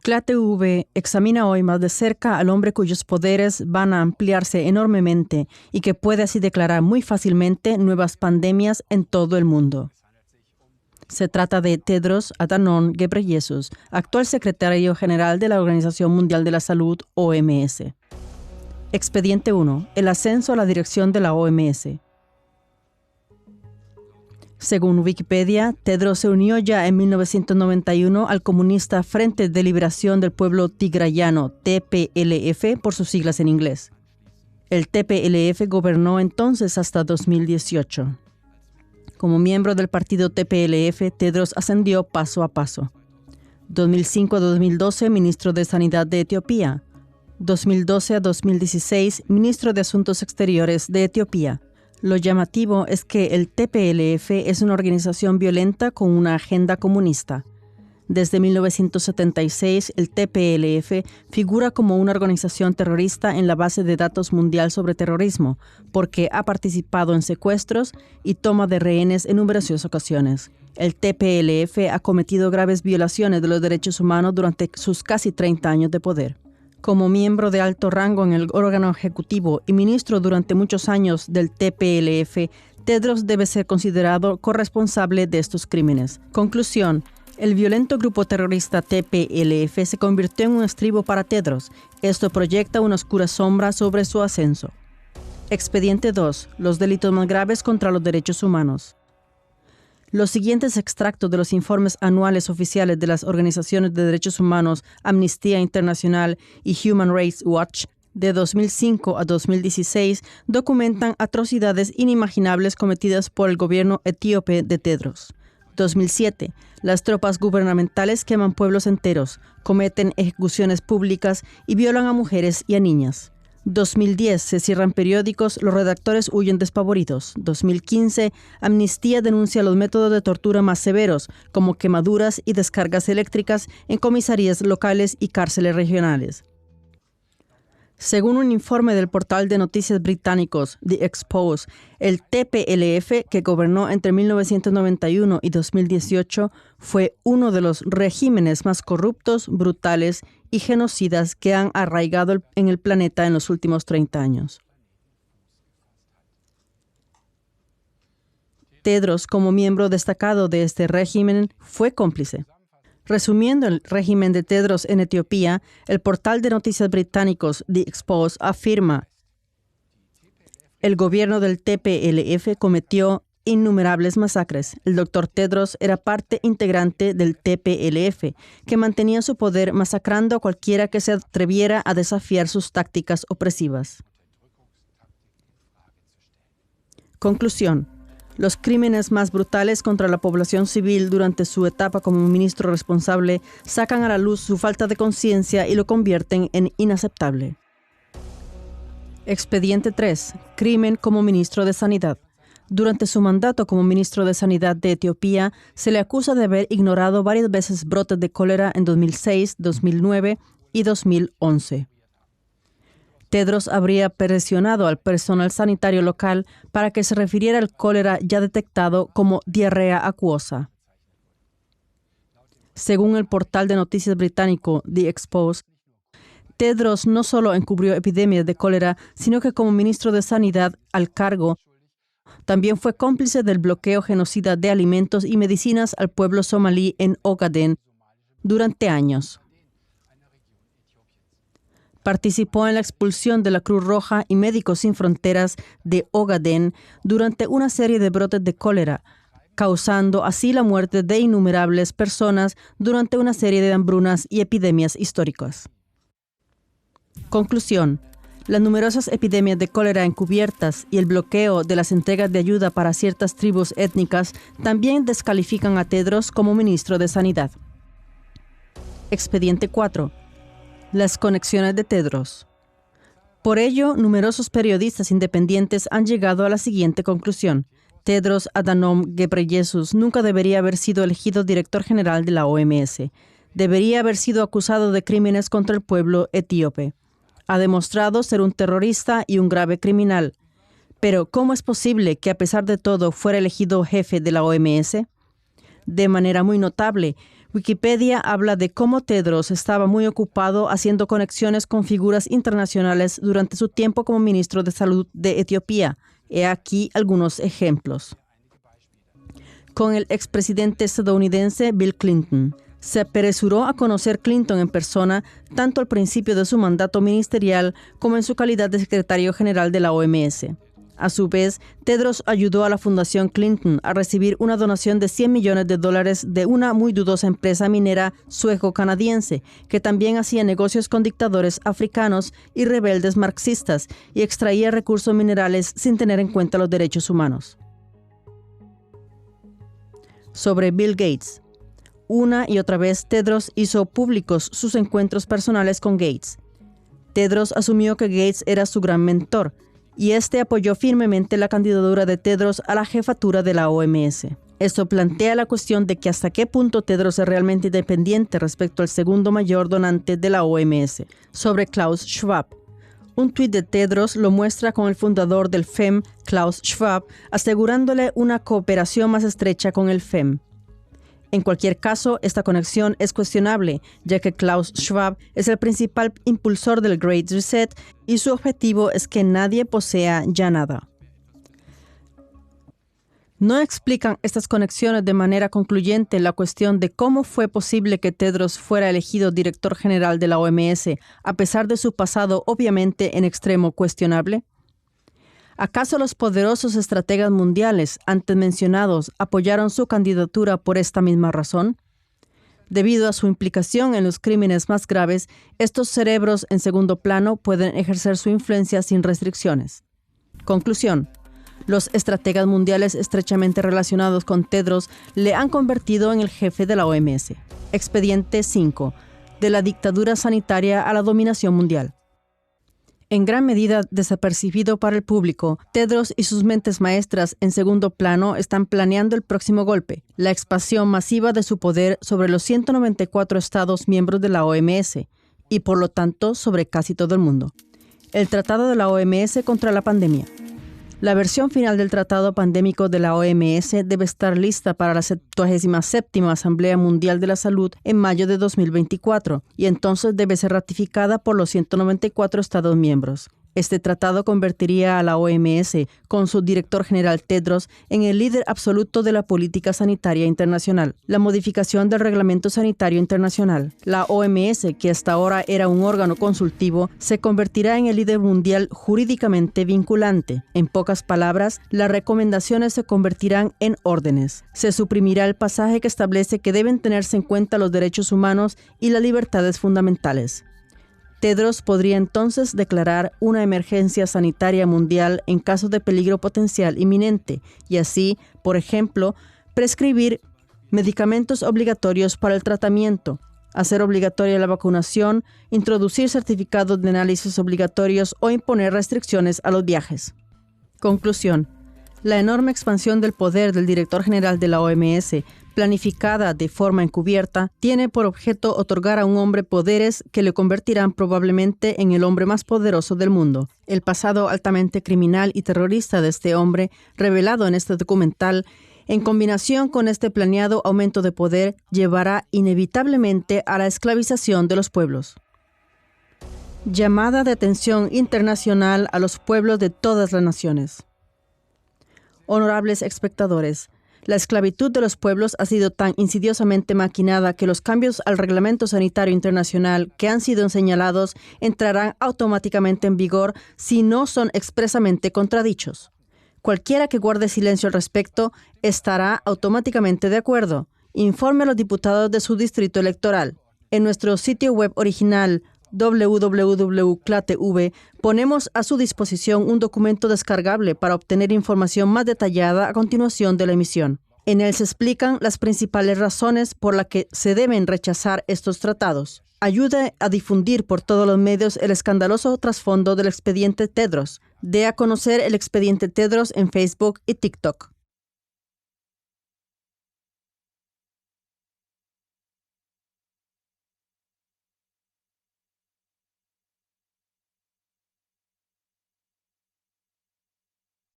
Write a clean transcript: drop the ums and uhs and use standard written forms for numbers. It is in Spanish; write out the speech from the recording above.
CLA-TV examina hoy más de cerca al hombre cuyos poderes van a ampliarse enormemente y que puede así declarar muy fácilmente nuevas pandemias en todo el mundo. Se trata de Tedros Adhanom Ghebreyesus, actual secretario general de la Organización Mundial de la Salud, OMS. Expediente 1. El ascenso a la dirección de la OMS. Según Wikipedia, Tedros se unió ya en 1991 al comunista Frente de Liberación del Pueblo Tigrayano, TPLF, por sus siglas en inglés. El TPLF gobernó entonces hasta 2018. Como miembro del partido TPLF, Tedros ascendió paso a paso. 2005 a 2012, ministro de Sanidad de Etiopía. 2012 a 2016, ministro de Asuntos Exteriores de Etiopía. Lo llamativo es que el TPLF es una organización violenta con una agenda comunista. Desde 1976, el TPLF figura como una organización terrorista en la base de datos mundial sobre terrorismo, porque ha participado en secuestros y toma de rehenes en numerosas ocasiones. El TPLF ha cometido graves violaciones de los derechos humanos durante sus casi 30 años de poder. Como miembro de alto rango en el órgano ejecutivo y ministro durante muchos años del TPLF, Tedros debe ser considerado corresponsable de estos crímenes. Conclusión. El violento grupo terrorista TPLF se convirtió en un estribo para Tedros. Esto proyecta una oscura sombra sobre su ascenso. Expediente 2. Los delitos más graves contra los derechos humanos. Los siguientes extractos de los informes anuales oficiales de las organizaciones de derechos humanos Amnistía Internacional y Human Rights Watch de 2005 a 2016 documentan atrocidades inimaginables cometidas por el gobierno etíope de Tedros. 2007. Las tropas gubernamentales queman pueblos enteros, cometen ejecuciones públicas y violan a mujeres y a niñas. 2010. Se cierran periódicos, los redactores huyen despavoridos. 2015. Amnistía denuncia los métodos de tortura más severos, como quemaduras y descargas eléctricas en comisarías locales y cárceles regionales. Según un informe del portal de noticias británicos The Expose, el TPLF, que gobernó entre 1991 y 2018, fue uno de los regímenes más corruptos, brutales y genocidas que han arraigado en el planeta en los últimos 30 años. Tedros, como miembro destacado de este régimen, fue cómplice. Resumiendo el régimen de Tedros en Etiopía, el portal de noticias británicos The Expose afirma: el gobierno del TPLF cometió innumerables masacres. El Dr. Tedros era parte integrante del TPLF, que mantenía su poder masacrando a cualquiera que se atreviera a desafiar sus tácticas opresivas. Conclusión. Los crímenes más brutales contra la población civil durante su etapa como ministro responsable sacan a la luz su falta de conciencia y lo convierten en inaceptable. Expediente 3. Crimen como ministro de Sanidad. Durante su mandato como ministro de Sanidad de Etiopía, se le acusa de haber ignorado varias veces brotes de cólera en 2006, 2009 y 2011. Tedros habría presionado al personal sanitario local para que se refiriera al cólera ya detectado como diarrea acuosa. Según el portal de noticias británico The Expose, Tedros no solo encubrió epidemias de cólera, sino que como ministro de Sanidad al cargo, también fue cómplice del bloqueo genocida de alimentos y medicinas al pueblo somalí en Ogaden durante años. Participó en la expulsión de la Cruz Roja y Médicos Sin Fronteras de Ogaden durante una serie de brotes de cólera, causando así la muerte de innumerables personas durante una serie de hambrunas y epidemias históricas. Conclusión. Las numerosas epidemias de cólera encubiertas y el bloqueo de las entregas de ayuda para ciertas tribus étnicas también descalifican a Tedros como ministro de Sanidad. Expediente 4. Las conexiones de Tedros. Por ello, numerosos periodistas independientes han llegado a la siguiente conclusión. Tedros Adhanom Ghebreyesus nunca debería haber sido elegido director general de la OMS. Debería haber sido acusado de crímenes contra el pueblo etíope. Ha demostrado ser un terrorista y un grave criminal. Pero, ¿cómo es posible que a pesar de todo fuera elegido jefe de la OMS? De manera muy notable, Wikipedia habla de cómo Tedros estaba muy ocupado haciendo conexiones con figuras internacionales durante su tiempo como ministro de Salud de Etiopía. He aquí algunos ejemplos. Con el expresidente estadounidense Bill Clinton. Se apresuró a conocer Clinton en persona tanto al principio de su mandato ministerial como en su calidad de secretario general de la OMS. A su vez, Tedros ayudó a la Fundación Clinton a recibir una donación de $100 millones de una muy dudosa empresa minera sueco-canadiense que también hacía negocios con dictadores africanos y rebeldes marxistas y extraía recursos minerales sin tener en cuenta los derechos humanos. Sobre Bill Gates. Una y otra vez, Tedros hizo públicos sus encuentros personales con Gates. Tedros asumió que Gates era su gran mentor, y este apoyó firmemente la candidatura de Tedros a la jefatura de la OMS. Esto plantea la cuestión de que hasta qué punto Tedros es realmente independiente respecto al segundo mayor donante de la OMS. Sobre Klaus Schwab. Un tuit de Tedros lo muestra con el fundador del FEM, Klaus Schwab, asegurándole una cooperación más estrecha con el FEM. En cualquier caso, esta conexión es cuestionable, ya que Klaus Schwab es el principal impulsor del Great Reset y su objetivo es que nadie posea ya nada. No explican estas conexiones de manera concluyente la cuestión de cómo fue posible que Tedros fuera elegido director general de la OMS, a pesar de su pasado obviamente en extremo cuestionable. ¿Acaso los poderosos estrategas mundiales antes mencionados apoyaron su candidatura por esta misma razón? Debido a su implicación en los crímenes más graves, estos cerebros en segundo plano pueden ejercer su influencia sin restricciones. Conclusión. Los estrategas mundiales estrechamente relacionados con Tedros le han convertido en el jefe de la OMS. Expediente 5. De la dictadura sanitaria a la dominación mundial. En gran medida desapercibido para el público, Tedros y sus mentes maestras en segundo plano están planeando el próximo golpe, la expansión masiva de su poder sobre los 194 estados miembros de la OMS y, por lo tanto, sobre casi todo el mundo. El Tratado de la OMS contra la pandemia. La versión final del Tratado Pandémico de la OMS debe estar lista para la 77ª Asamblea Mundial de la Salud en mayo de 2024 y entonces debe ser ratificada por los 194 Estados miembros. Este tratado convertiría a la OMS, con su director general Tedros, en el líder absoluto de la política sanitaria internacional. La modificación del Reglamento Sanitario Internacional. La OMS, que hasta ahora era un órgano consultivo, se convertirá en el líder mundial jurídicamente vinculante. En pocas palabras, las recomendaciones se convertirán en órdenes. Se suprimirá el pasaje que establece que deben tenerse en cuenta los derechos humanos y las libertades fundamentales. Tedros podría entonces declarar una emergencia sanitaria mundial en caso de peligro potencial inminente y así, por ejemplo, prescribir medicamentos obligatorios para el tratamiento, hacer obligatoria la vacunación, introducir certificados de análisis obligatorios o imponer restricciones a los viajes. Conclusión. La enorme expansión del poder del director general de la OMS, planificada de forma encubierta, tiene por objeto otorgar a un hombre poderes que le convertirán probablemente en el hombre más poderoso del mundo. El pasado altamente criminal y terrorista de este hombre, revelado en este documental, en combinación con este planeado aumento de poder, llevará inevitablemente a la esclavización de los pueblos. Llamada de atención internacional a los pueblos de todas las naciones. Honorables espectadores, la esclavitud de los pueblos ha sido tan insidiosamente maquinada que los cambios al Reglamento Sanitario Internacional que han sido señalados entrarán automáticamente en vigor si no son expresamente contradichos. Cualquiera que guarde silencio al respecto estará automáticamente de acuerdo. Informe a los diputados de su distrito electoral. En nuestro sitio web original www.clatv ponemos a su disposición un documento descargable para obtener información más detallada a continuación de la emisión. En él se explican las principales razones por las que se deben rechazar estos tratados. Ayude a difundir por todos los medios el escandaloso trasfondo del expediente Tedros. Dé a conocer el expediente Tedros en Facebook y TikTok.